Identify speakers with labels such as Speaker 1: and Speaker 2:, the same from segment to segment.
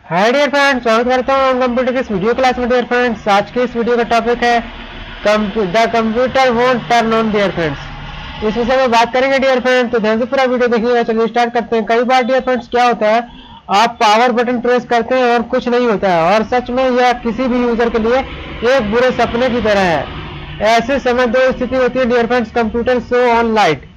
Speaker 1: Hi dear friends, स्वागत करता हूँ कंप्यूटर की इस वीडियो क्लास में। डियर फ्रेंड्स, आज के इस वीडियो का टॉपिक है the computer won't turn on. Dear friends, इस विषय में बात करेंगे। डियर फ्रेंड्स, तो ध्यान से पूरा वीडियो देखिएगा। चलिए स्टार्ट करते हैं। कई बार डियर फ्रेंड्स क्या होता है, आप पावर बटन प्रेस करते हैं और कुछ नहीं होता है, और सच में यह किसी भी यूजर के लिए एक बुरे सपने की तरह है। ऐसे समय दो स्थिति होती है dear friends, computer show on light.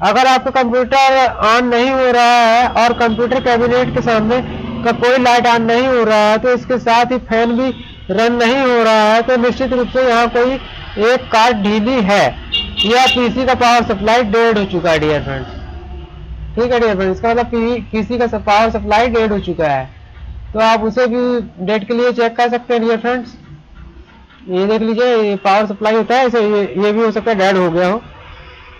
Speaker 1: अगर आपका कंप्यूटर ऑन नहीं हो रहा है और कंप्यूटर कैबिनेट के सामने का कोई लाइट ऑन नहीं हो रहा है, तो इसके साथ ही फैन भी रन नहीं हो रहा है, तो निश्चित रूप से यहाँ कोई एक कार्ड ढीली है या पीसी का पावर सप्लाई डेड हो चुका है। डियर फ्रेंड्स, ठीक है डियर फ्रेंड्स, इसका मतलब पीसी का पावर सप्लाई डेड हो चुका है। तो आप उसे भी डेट के लिए चेक कर सकते हैं। डियर फ्रेंड्स, ये देख लीजिए, ये पावर सप्लाई होता है, इसे ये भी हो सकता है डेड हो गया हो।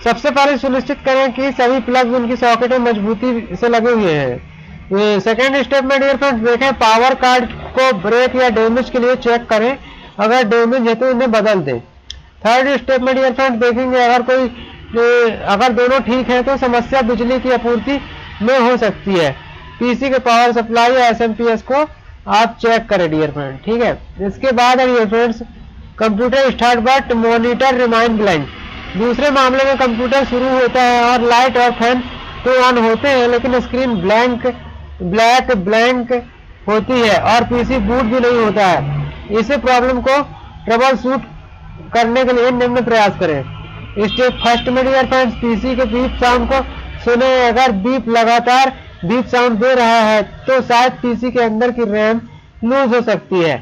Speaker 1: सबसे पहले सुनिश्चित करें कि सभी प्लग उनकी सॉकेट में मजबूती से लगे हुए हैं। सेकेंड स्टेप में डियर फ्रेंड्स देखें, पावर कार्ड को ब्रेक या डैमेज के लिए चेक करें। अगर डैमेज है तो इन्हें बदल दें। थर्ड स्टेप में डियर फ्रेंड्स देखेंगे, अगर दोनों ठीक है तो समस्या बिजली की आपूर्ति में हो सकती है। पीसी के पावर सप्लाई या एसएमपीएस को आप चेक करें डियर फ्रेंड, ठीक है। इसके बाद dear friends, computer start but monitor remain blank. दूसरे मामले में कंप्यूटर शुरू होता है और लाइट और फैन तो ऑन होते हैं, लेकिन स्क्रीन ब्लैंक होती है और पीसी बूट भी नहीं होता है। इस प्रॉब्लम को ट्रबल शूट करने के लिए निम्न प्रयास करें। स्टेप फर्स्ट में डियर फ्रेंड्स, पीसी के बीप साउंड को सुने। अगर बीप लगातार बीप साउंड दे रहा है तो शायद पीसी के अंदर की रैम लूज हो सकती है।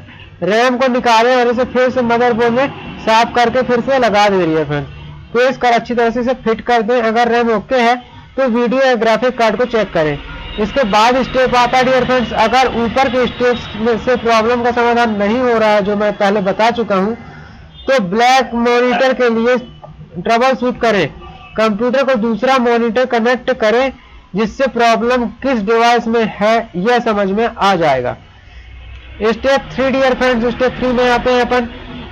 Speaker 1: रैम को निकालें और इसे फिर से मदरबोर्ड में साफ करके फिर से लगा दें। डियर फ्रेंड्स, प्रेस कर अच्छी तरह से इसे फिट कर दें। अगर रैम ओके है तो वीडियो या ग्राफिक कार्ड को चेक करें। इसके बाद स्टेप आता है डियर फ्रेंड्स, अगर ऊपर के स्टेप्स से प्रॉब्लम का समाधान नहीं हो रहा है, जो मैं पहले बता चुका हूं, तो ब्लैक मॉनिटर के लिए ट्रबल शूट करें। कंप्यूटर को दूसरा मॉनिटर कनेक्ट करें, जिससे प्रॉब्लम किस डिवाइस में है यह समझ में आ जाएगा। स्टेप 3 डियर फ्रेंड्स, स्टेप 3 में आते हैं अपन,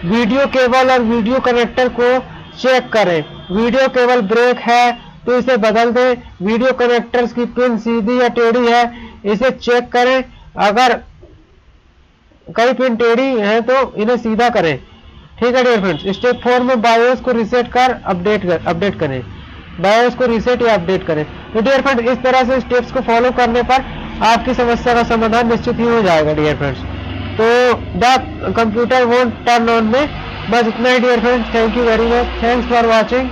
Speaker 1: वीडियो केबल और वीडियो कनेक्टर को चेक करें। वीडियो केबल ब्रेक है तो इसे बदल दें। वीडियो कनेक्टर्स की पिन सीधी या टेढ़ी है, इसे चेक करें। अगर कई पिन टेढ़ी हैं तो इन्हें सीधा करें, ठीक है डियर फ्रेंड्स। स्टेप 4 में बायोस को रीसेट कर अपडेट करें। बायोस को रीसेट या अपडेट करें। तो डियर फ्रेंड्स, इस तरह से स्टेप्स को फॉलो करने पर आपकी समस्या का समाधान निश्चित ही हो जाएगा। डियर फ्रेंड्स, तो the computer won't turn on में बस इतना ही dear friends. Thank you very much, thanks for watching.